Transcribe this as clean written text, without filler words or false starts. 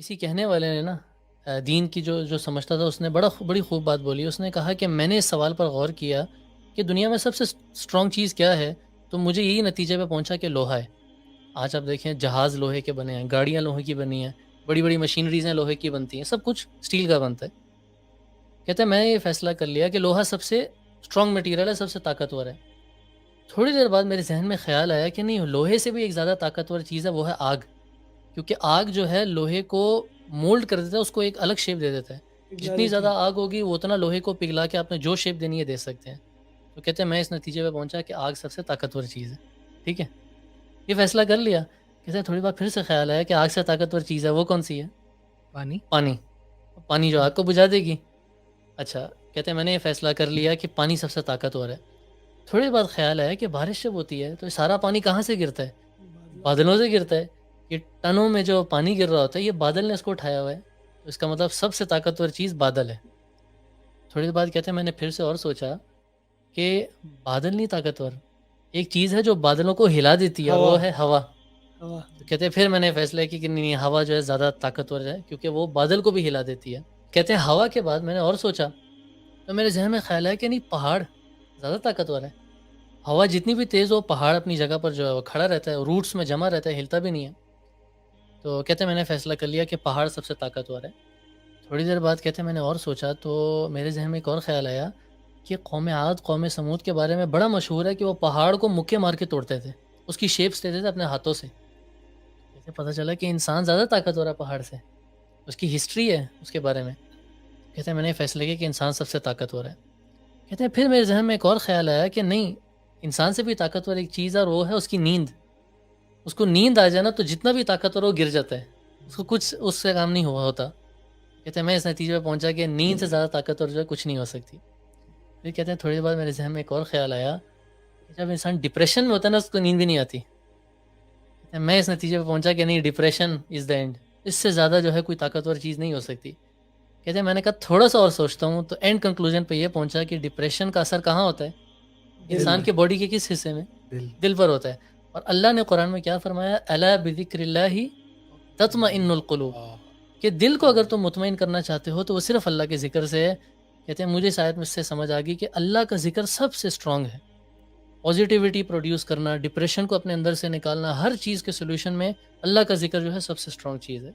کسی کہنے والے نے نا دین کی جو جو سمجھتا تھا اس نے بڑی خوب بات بولی. اس نے کہا کہ میں نے اس سوال پر غور کیا کہ دنیا میں سب سے اسٹرانگ چیز کیا ہے، تو مجھے یہی نتیجے پہ پہنچا کہ لوہا ہے. آج آپ دیکھیں جہاز لوہے کے بنے ہیں، گاڑیاں لوہے کی بنی ہیں، بڑی بڑی مشینریز ہیں لوہے کی بنتی ہیں، سب کچھ اسٹیل کا بنتا ہے. کہتے ہیں میں نے یہ فیصلہ کر لیا کہ لوہا سب سے اسٹرانگ مٹیریل ہے، سب سے طاقتور ہے. تھوڑی دیر بعد میرے ذہن میں خیال آیا کہ نہیں، لوہے سے بھی ایک زیادہ طاقتور چیز ہے، وہ ہے آگ. کیونکہ آگ جو ہے لوہے کو مولڈ کر دیتا ہے، اس کو ایک الگ شیپ دے دیتا ہے. جتنی ایگزیکٹلی. زیادہ آگ ہوگی وہ اتنا لوہے کو پگھلا کے آپ نے جو شیپ دینی ہے دے سکتے ہیں. تو کہتے ہیں میں اس نتیجے پہ پہنچا کہ آگ سب سے طاقتور چیز ہے. ٹھیک ہے، یہ فیصلہ کر لیا. کہتے ہیں تھوڑی بار پھر سے خیال آیا کہ آگ سے طاقتور چیز ہے وہ کون سی ہے؟ پانی. پانی. پانی جو آگ کو بجھا دے گی. اچھا، کہتے ہیں میں نے یہ فیصلہ کر لیا کہ پانی سب سے طاقتور ہے. تھوڑی بعد خیال آیا کہ بارش جب ہوتی ہے تو یہ سارا پانی کہاں سے گرتا ہے؟ بادلوں سے. بادلوں سے گرتا ہے. یہ ٹنوں میں جو پانی گر رہا ہوتا ہے یہ بادل نے اس کو اٹھایا ہوا ہے. تو اس کا مطلب سب سے طاقتور چیز بادل ہے. تھوڑی دیر بعد کہتے ہیں میں نے پھر سے اور سوچا کہ بادل نہیں طاقتور، ایک چیز ہے جو بادلوں کو ہلا دیتی ہے اور ہوا. وہ ہے ہوا. ہوا. تو کہتے ہیں پھر میں نے فیصلہ کیا کہ نہیں، ہوا جو ہے زیادہ طاقتور ہے کیونکہ وہ بادل کو بھی ہلا دیتی ہے. کہتے ہیں ہوا کے بعد میں نے اور سوچا تو میرے ذہن میں خیال ہے کہ نہیں، پہاڑ زیادہ طاقتور ہے. ہوا جتنی بھی تیز ہو، پہاڑ اپنی جگہ پر جو ہے وہ کھڑا رہتا ہے، روٹس میں جمع رہتا ہے، ہلتا بھی نہیں ہے. تو کہتے ہیں میں نے فیصلہ کر لیا کہ پہاڑ سب سے طاقتور ہے. تھوڑی دیر بعد کہتے ہیں میں نے اور سوچا تو میرے ذہن میں ایک اور خیال آیا کہ قوم عاد، قوم سمود کے بارے میں بڑا مشہور ہے کہ وہ پہاڑ کو مکے مار کے توڑتے تھے، اس کی شیپس لیتے تھے اپنے ہاتھوں سے. کہتے ہیں پتہ چلا کہ انسان زیادہ طاقتور ہے پہاڑ سے، اس کی ہسٹری ہے اس کے بارے میں. کہتے ہیں میں نے فیصلہ کیا کہ انسان سب سے طاقتور ہے. کہتے ہیں پھر میرے ذہن میں ایک اور خیال آیا کہ نہیں، انسان سے بھی طاقتور ایک چیز ہے اور وہ ہے اس کی نیند. اس کو نیند آ جائے نا تو جتنا بھی طاقتور ہو گر جاتا ہے، اس کو کچھ اس سے کام نہیں ہوا ہوتا. کہتے ہیں میں اس نتیجے پہ پہنچا کہ نیند سے زیادہ طاقتور جو ہے کچھ نہیں ہو سکتی. پھر کہتے ہیں تھوڑی دیر بعد میرے ذہن میں ایک اور خیال آیا کہ جب انسان ڈپریشن میں ہوتا ہے نا اس کو نیند بھی نہیں آتی. کہتے ہیں میں اس نتیجے پہ پہنچا کہ نہیں، ڈپریشن از دا اینڈ. اس سے زیادہ جو ہے کوئی طاقتور چیز نہیں ہو سکتی. کہتے ہیں میں نے کہا تھوڑا سا اور سوچتا ہوں تو اینڈ کنکلوژن پہ یہ پہنچا کہ ڈپریشن کا اثر کہاں ہوتا ہے؟ دل انسان میں. کے باڈی کے کس حصے میں؟ دل. دل پر ہوتا ہے. اور اللہ نے قرآن میں کیا فرمایا؟ الا بذکر اللہ تطمئن القلوب. آہ. کہ دل کو اگر تم مطمئن کرنا چاہتے ہو تو وہ صرف اللہ کے ذکر سے ہے. کہتے ہیں مجھے شاید مجھ سے سمجھ آ گئی کہ اللہ کا ذکر سب سے اسٹرانگ ہے. پازیٹیوٹی پروڈیوس کرنا، ڈپریشن کو اپنے اندر سے نکالنا، ہر چیز کے سولوشن میں اللہ کا ذکر جو ہے سب سے اسٹرانگ چیز ہے.